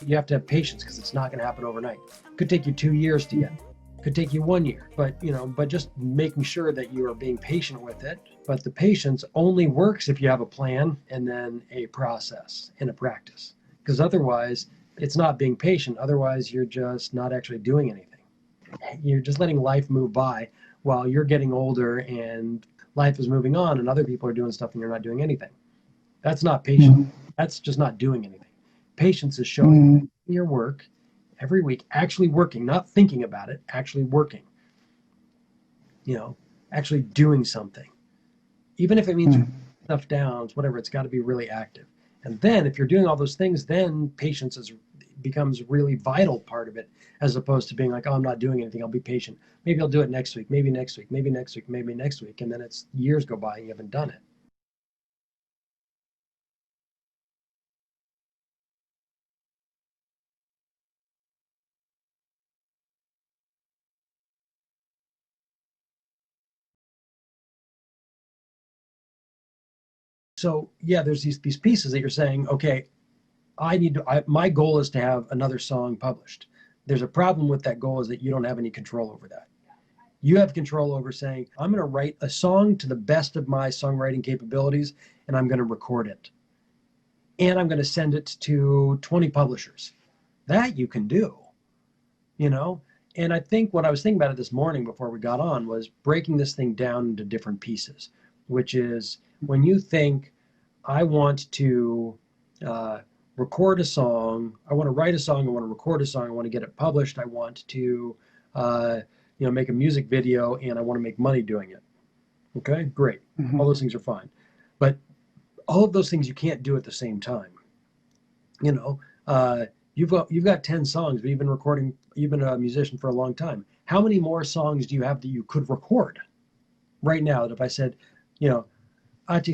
you have to have patience because it's not going to happen overnight. It could take you 2 years to get. It could take you 1 year, but just making sure that you are being patient with it. But the patience only works if you have a plan and then a process and a practice, because otherwise it's not being patient. Otherwise you're just not actually doing anything. You're just letting life move by while you're getting older and life is moving on and other people are doing stuff and you're not doing anything. That's not patience. That's just not doing anything. Patience is showing your work every week, actually working, not thinking about it, actually working, actually doing something. Even if it means stuff down, whatever, it's got to be really active. And then if you're doing all those things, then patience becomes really vital part of it, as opposed to being like, oh, I'm not doing anything, I'll be patient. Maybe I'll do it next week, maybe next week, maybe next week, maybe next week. And then it's years go by and you haven't done it. So yeah, there's these pieces that you're saying, okay, my goal is to have another song published. There's a problem with that goal is that you don't have any control over that. You have control over saying, I'm going to write a song to the best of my songwriting capabilities, and I'm going to record it. And I'm going to send it to 20 publishers. That you can do, And I think what I was thinking about it this morning before we got on was breaking this thing down into different pieces, which is when you think, I want to record a song, I want to write a song, I want to record a song, I want to get it published, I want to make a music video, and I want to make money doing it. Okay, great. All those things are fine. But all of those things you can't do at the same time. You've got 10 songs, but you've been a musician for a long time. How many more songs do you have that you could record right now? That if I said,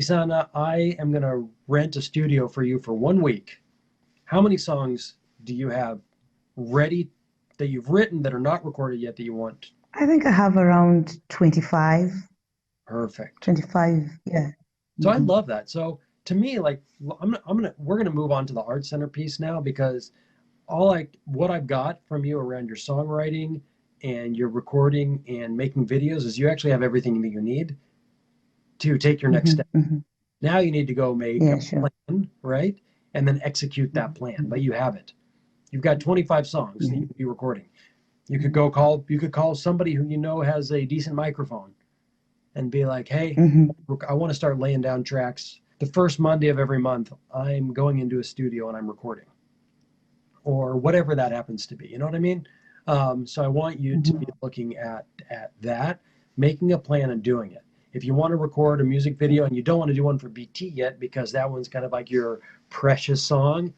Sanna, I am going to rent a studio for you for 1 week. How many songs do you have ready that you've written that are not recorded yet that you want? I think I have around 25. Perfect. 25, yeah. So I love that. So to me, like, we're gonna move on to the art center piece now, because what I've got from you around your songwriting and your recording and making videos is you actually have everything that you need to take your next step. Now you need to go make a plan, right? And then execute that plan, but you have it. You've got 25 songs that you could be recording. You could call somebody who has a decent microphone and be like, hey, I want to start laying down tracks. The first Monday of every month, I'm going into a studio and I'm recording. Or whatever that happens to be. You know what I mean? So I want you to be looking at that, making a plan and doing it. If you want to record a music video and you don't want to do one for BT yet because that one's kind of like your precious song,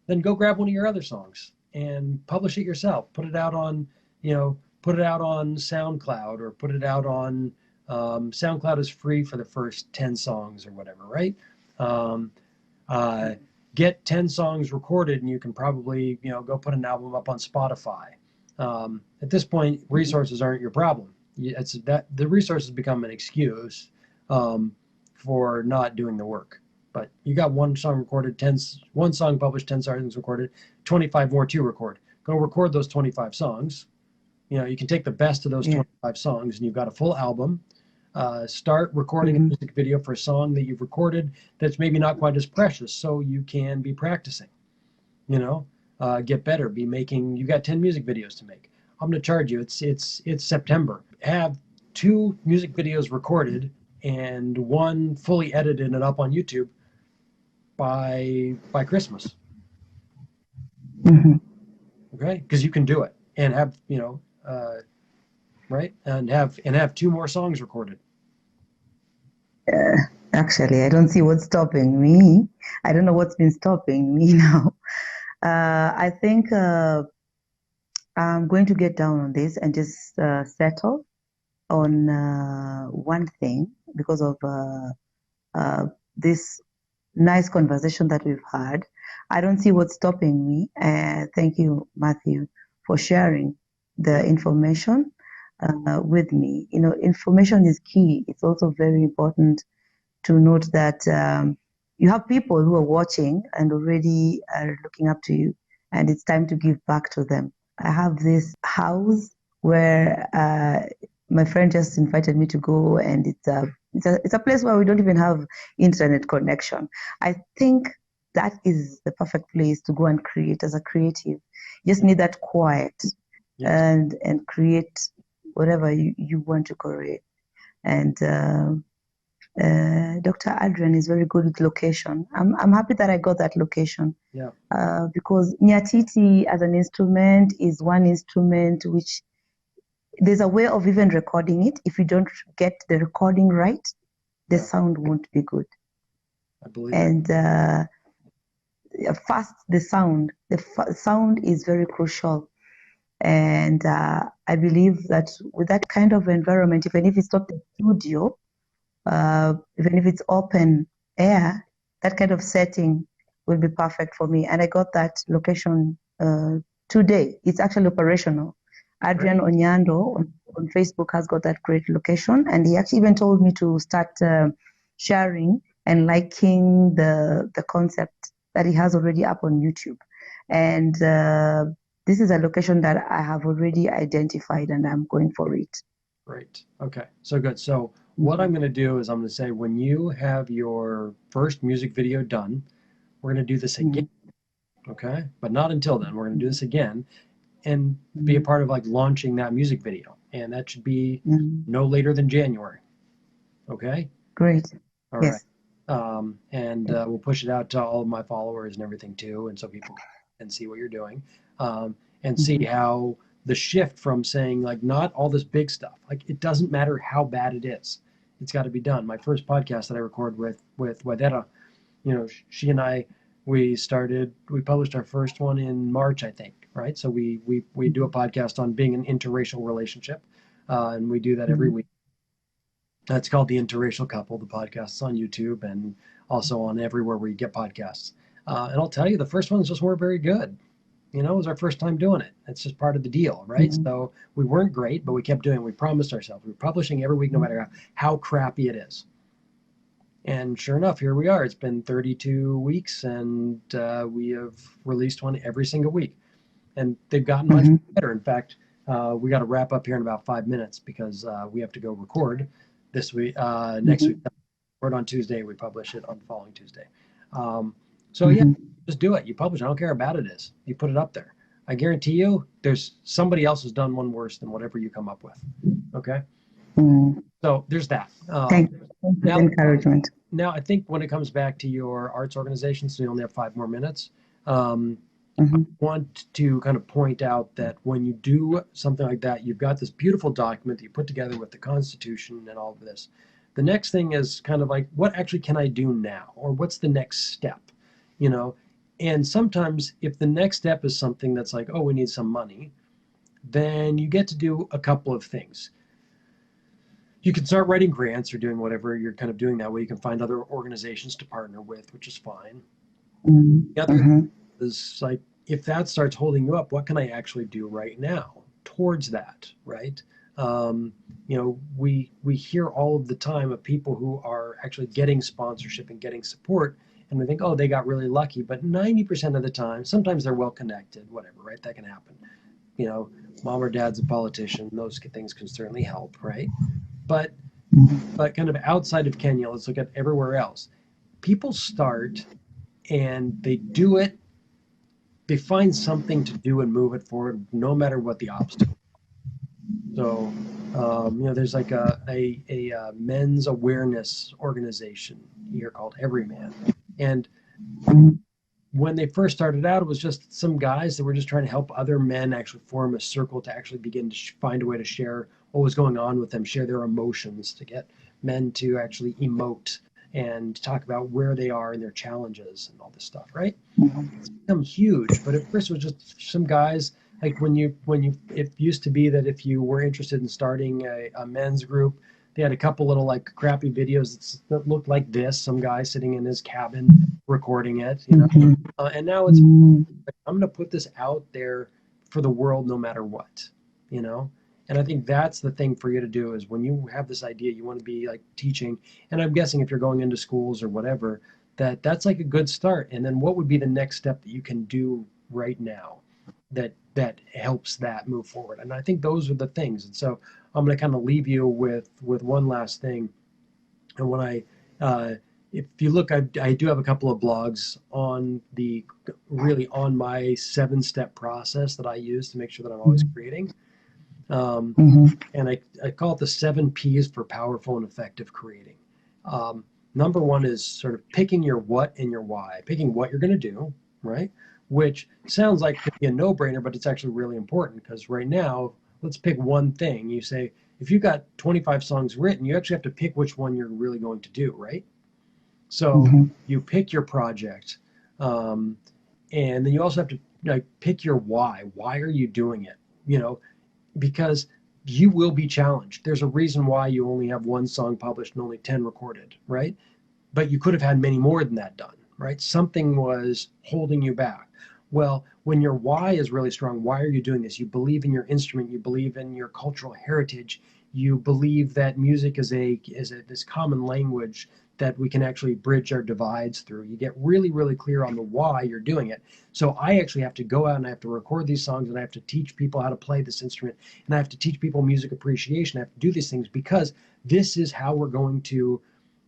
then go grab one of your other songs and publish it yourself. Put it out on SoundCloud, or put it out on SoundCloud is free for the first 10 songs or whatever, right? Get 10 songs recorded and you can probably, go put an album up on Spotify. At this point, resources aren't your problem. The resources become an excuse for not doing the work. But you got one song recorded, one song published, 10 songs recorded, 25 more to record. Go record those 25 songs. You can take the best of those 25 songs and you've got a full album. Start recording a music video for a song that you've recorded that's maybe not quite as precious, so you can be practicing, get better, you've got 10 music videos to make. I'm going to charge you. It's September. Have 2 music videos recorded and 1 fully edited and up on YouTube by Christmas. Okay, because you can do it and have right, and have 2 more songs recorded. Actually, I don't see what's stopping me. I don't know what's been stopping me now. I think I'm going to get down on this and just settle on one thing because of this nice conversation that we've had. I don't see what's stopping me. Thank you, Matthew, for sharing the information with me. Information is key. It's also very important to note that you have people who are watching and already are looking up to you and it's time to give back to them. I have this house where my friend just invited me to go, and it's a place where we don't even have internet connection. I think that is the perfect place to go and create as a creative. You just need that quiet Yes. and create whatever you want to create. And Dr. Adrian is very good with location. I'm happy that I got that location Yeah. because Nyatiti as an instrument is one instrument which there's a way of even recording it. If you don't get the recording right, the Yeah. sound won't be good. I believe it. And first, the sound is very crucial. And I believe that with that kind of environment, even if it's not the studio, even if it's open air, that kind of setting will be perfect for me. And I got that location today. It's actually operational. Adrian Great. Onyando on Facebook has got that great location, and he actually even told me to start sharing and liking the concept that he has already up on YouTube. And this is a location that I have already identified, and I'm going for it. Great. Okay. So good. So what I'm Mhm. going to do is I'm going to say when you have your first music video done, we're going to do this again. Mhm. Okay. But not until then. We're going to do Mhm. this again and be a Mhm. part of like launching that music video. And that should be Mhm. no later than January. Okay. Great. All right. Yes. And Yes. we'll push it out to all of my followers and everything too. And so people can see what you're doing and see Mhm. how the shift from saying like not all this big stuff, like it doesn't matter how bad it is. It's got to be done. My first podcast that I recorded with Wadera, she and I, we published our first one in March, I think, right? So we do a podcast on being an interracial relationship, and we do that every Mhm. week. It's called The Interracial Couple. The podcast is on YouTube and also on everywhere where you get podcasts. And I'll tell you, the first ones just weren't very good. It was our first time doing it. It's just part of the deal, right? Mhm. So we weren't great, but we kept doing it. We promised ourselves. We were publishing every week, no matter how crappy it is. And sure enough, here we are. It's been 32 weeks, and we have released one every single week. And they've gotten much Mhm. better. In fact, we got to wrap up here in about 5 minutes because we have to go record this week, next week. Mhm. Record on Tuesday. We publish it on the following Tuesday. Um, so yeah, Mhm. just do it. You publish. I don't care how bad it is. You put it up there. I guarantee you, there's somebody else has done one worse than whatever you come up with. Okay, Mhm. so there's that. Thank you. Thank you for the Now, encouragement. now I think when it comes back to your arts organization, so we only have 5 more minutes. Um, Mhm. want to kind of point out that when you do something like that, you've got this beautiful document that you put together with the Constitution and all of this. The next thing is kind of like, what actually can I do now? Or what's the next step? You know, and sometimes if the next step is something that's like, oh, we need some money, then you get to do a couple of things. You can start writing grants or doing whatever you're kind of doing that way. You can find other organizations to partner with, which is fine. Mhm. The other Mhm. is like if that starts holding you up, what can I actually do right now towards that, right? We hear all of the time of people who are actually getting sponsorship and getting support, and we think, oh, they got really lucky. But 90% of the time, sometimes they're well connected, whatever, right? That can happen. You know, mom or dad's a politician; those things can certainly help, right? But Mhm. but kind of outside of Kenya, let's look at everywhere else. People start and they do it, they find something to do and move it forward no matter what the obstacle. So, there's like a men's awareness organization here called Everyman. And Mhm. when they first started out, it was just some guys that were just trying to help other men actually form a circle to actually begin to find a way to share what was going on with them, share their emotions, to get men to actually emote and talk about where they are and their challenges and all this stuff, right? Mhm. Become huge, but at first it was just some guys. Like when you it used to be that if you were interested in starting a men's group, they had a couple little like crappy videos that looked like this, some guy sitting in his cabin recording it, Mhm. and now it's Mhm. like, I'm going to put this out there for the world no matter what, you know? And I think that's the thing for you to do is when you have this idea, you want to be like teaching. And I'm guessing if you're going into schools or whatever, that's like a good start. And then what would be the next step that you can do right now that helps that move forward. And I think those are the things. And so I'm going to kind of leave you with one last thing. And when if you look, I do have a couple of blogs on on my 7-step process that I use to make sure that I'm always creating. Um, Mm-hmm. and I call it the 7 P's for powerful and effective creating. Number one is sort of picking your what and your why, picking what you're going to do, right? Which sounds like could be a no-brainer, but it's actually really important because right now, let's pick one thing. You say, if you've got 25 songs written, you actually have to pick which one you're really going to do, right? So Mm-hmm. you pick your project, um, and then you also have to like pick your why. Why are you doing it? You know, because you will be challenged. There's a reason why you only have one song published and only 10 recorded, right? But you could have had many more than that done, right? Something was holding you back. Well, when your why is really strong, why are you doing this? You believe in your instrument, you believe in your cultural heritage, you believe that music is this common language that we can actually bridge our divides through. You get really, really clear on the why you're doing it. So I actually have to go out and I have to record these songs and I have to teach people how to play this instrument and I have to teach people music appreciation. I have to do these things because this is how we're going to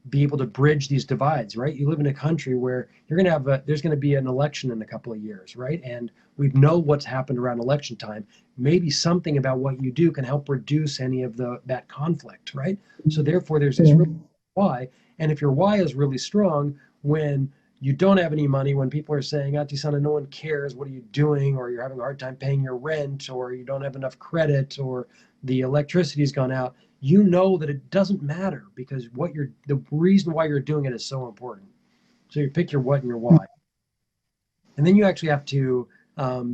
be able to bridge these divides, right? You live in a country where there's going to be an election in a couple of years, right? And we know what's happened around election time. Maybe something about what you do can help reduce any of that conflict, right? So therefore, there's this Yeah. real why. And if your why is really strong, when you don't have any money, when people are saying, Ati Sanna, no one cares, what are you doing? Or you're having a hard time paying your rent, or you don't have enough credit, or the electricity's gone out, you know that it doesn't matter because the reason why you're doing it is so important. So you pick your what and your why. And then you actually have to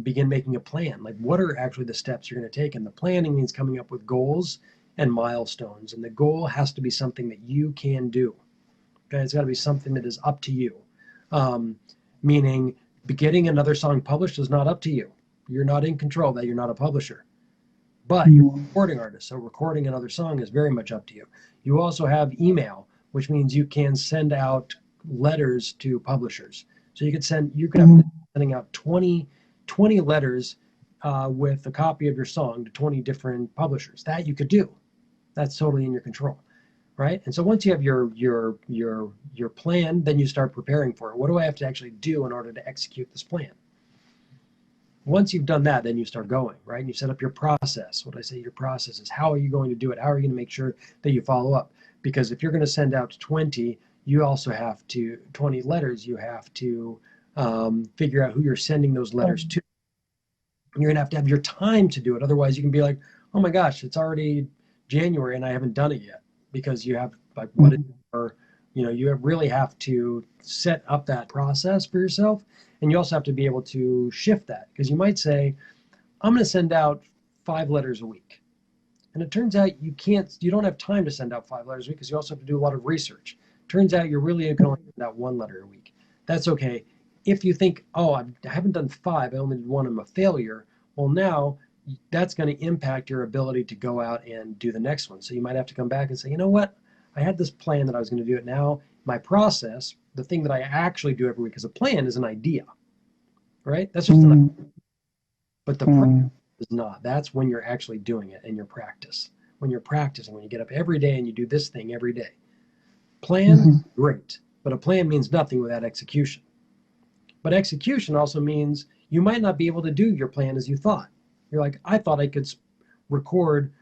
begin making a plan. Like, what are actually the steps you're going to take? And the planning means coming up with goals and milestones. And the goal has to be something that you can do. Okay, it's got to be something that is up to you. Um, Meaning, getting another song published is not up to you. You're not in control of that. You're not a publisher. But you're a Mm-hmm. recording artist, so recording another song is very much up to you. You also have email, which means you can send out letters to publishers. So you could have sending out 20 letters with a copy of your song to 20 different publishers. That you could do. That's totally in your control, right? And so once you have your plan, then you start preparing for it. What do I have to actually do in order to execute this plan? Once you've done that, then you start going, right? And you set up your process. What I say your process is how are you going to do it? How are you going to make sure that you follow up? Because if you're going to send out 20, you also have to, 20 letters, you have to figure out who you're sending those letters to. You're going to have your time to do it. Otherwise, you can be like, oh my gosh, it's already January and I haven't done it yet because you have like what is, or you really have to set up that process for yourself. And you also have to be able to shift that because you might say, I'm going to send out 5 letters a week. And it turns out you don't have time to send out 5 letters a week because you also have to do a lot of research. Turns out you really can only send out 1 letter a week. That's okay. If you think, oh, I haven't done 5, I only did 1, I'm a failure. Well, now that's going to impact your ability to go out and do the next one. So you might have to come back and say, you know what? I had this plan that I was going to do it now. My process, the thing that I actually do every week as a plan is an idea, right? That's just an idea. Mm-hmm. But the practice is not. That's when you're actually doing it in your practice. When you're practicing, when you get up every day and you do this thing every day. Plan, Mm-hmm. great. But a plan means nothing without execution. But execution also means you might not be able to do your plan as you thought. You're like, I thought I could record,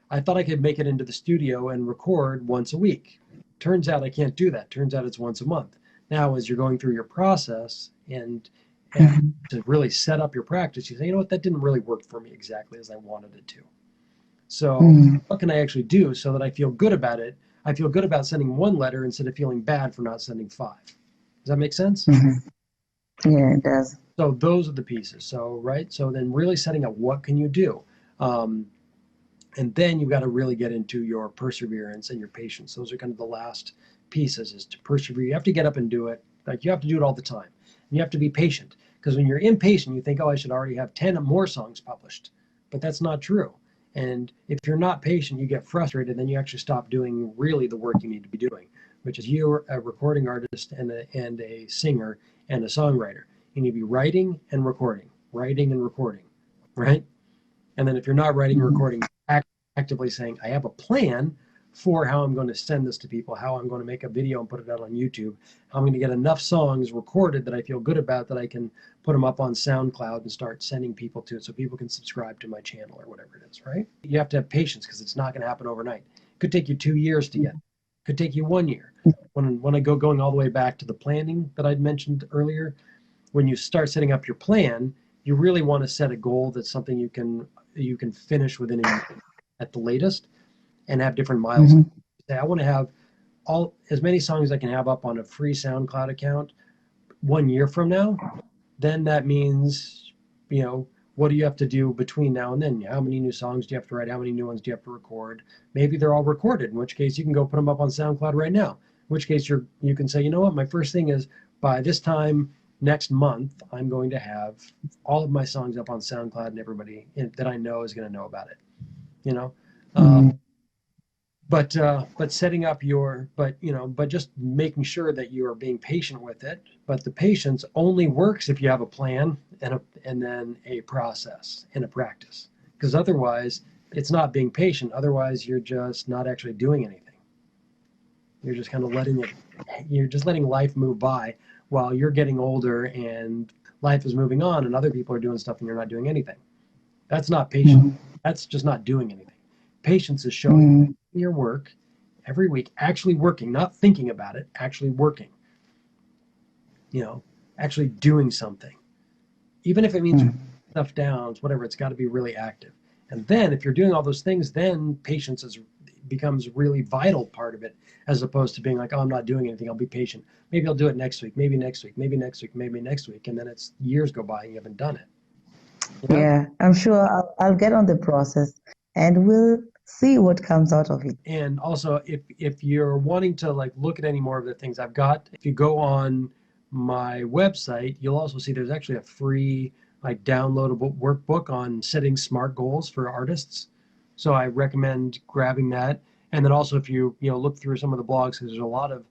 I thought I could make it into the studio and record once a week. Turns out I can't do that. Turns out it's once a month. Now, as you're going through your process and to really set up your practice, you say, you know what, that didn't really work for me exactly as I wanted it to. So, Mm-hmm. what can I actually do so that I feel good about it? I feel good about sending 1 letter instead of feeling bad for not sending 5. Does that make sense? Mm-hmm. Yeah, it does. So those are the pieces. So, right. So then really setting up what can you do? Um, and then you've got to really get into your perseverance and your patience. Those are kind of the last pieces is to persevere. You have to get up and do it. Like you have to do it all the time. And you have to be patient because when you're impatient, you think, oh, I should already have 10 more songs published. But that's not true. And if you're not patient, you get frustrated, then you actually stop doing really the work you need to be doing, which is you're a recording artist and a singer and a songwriter. You need to be writing and recording, right? And then if you're not writing and Mhm. recording, actively saying, I have a plan for how I'm going to send this to people, how I'm going to make a video and put it out on YouTube, how I'm going to get enough songs recorded that I feel good about that I can put them up on SoundCloud and start sending people to it so people can subscribe to my channel or whatever it is, right? You have to have patience because it's not going to happen overnight. It could take you 2 years to get. It could take you 1 year. When I going all the way back to the planning that I'd mentioned earlier, when you start setting up your plan, you really want to set a goal that's something you can finish within a year at the latest, and have different milestones. Mhm. Say, I want to have as many songs as I can have up on a free SoundCloud account 1 year from now. Then that means, what do you have to do between now and then? How many new songs do you have to write? How many new ones do you have to record? Maybe they're all recorded, in which case you can go put them up on SoundCloud right now. In which case you can say, you know what, my first thing is by this time next month, I'm going to have all of my songs up on SoundCloud, and everybody that I know is going to know about it. You know, Mhm. but setting up but just making sure that you are being patient with it. But the patience only works if you have a plan and then a process and a practice, because otherwise it's not being patient. Otherwise you're just not actually doing anything. You're just kind of letting life move by while you're getting older and life is moving on and other people are doing stuff and you're not doing anything. That's not patient. Mhm. That's just not doing anything. Patience is showing Mhm. your work every week, actually working, not thinking about it, actually working, you know, actually doing something. Even if it means Mhm. stuff down, whatever, it's got to be really active. And then if you're doing all those things, then patience becomes really vital part of it, as opposed to being like, oh, I'm not doing anything, I'll be patient. Maybe I'll do it next week, maybe next week, maybe next week, maybe next week. And then it's years go by and you haven't done it. Yeah. Yeah, I'm sure I'll get on the process and we'll see what comes out of it. And also, if you're wanting to like look at any more of the things I've got, if you go on my website, you'll also see there's actually a free like downloadable workbook on setting smart goals for artists. So I recommend grabbing that. And then also, if you look through some of the blogs, because there's a lot of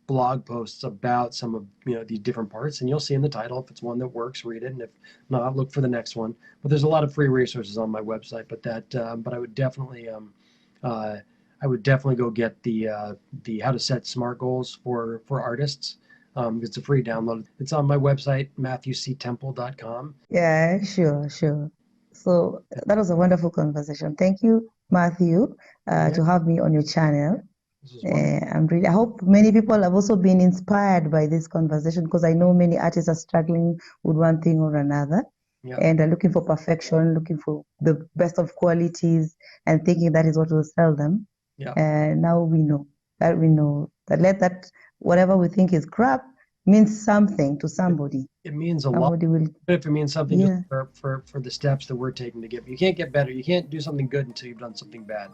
blog posts about some of these different parts, and you'll see in the title if it's one that works, read it, and if not, look for the next one. But there's a lot of free resources on my website. But uh, I would definitely go get the how to set smart goals for artists. It's a free download. It's on my website, matthewctemple.com. Yeah, sure, sure. So that was a wonderful conversation. Thank you, Matthew, Yeah, to have me on your channel. this is wonderful. I hope many people have also been inspired by this conversation because I know many artists are struggling with one thing or another Yeah, and are looking for perfection, looking for the best of qualities and thinking that is what will sell them. yeah. And now we know that let that whatever we think is crap means something to It, somebody. it means a lot. Somebody will, If it means something just yeah. for the steps that we're taking to get, you can't get better. You can't do something good until you've done something bad.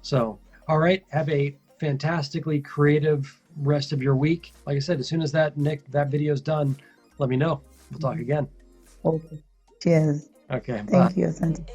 So, all right, have a fantastically creative rest of your week. Like I said, as soon as that video is done, let me know. We'll talk again. Okay. Cheers. Okay, bye. Thank you, Asante.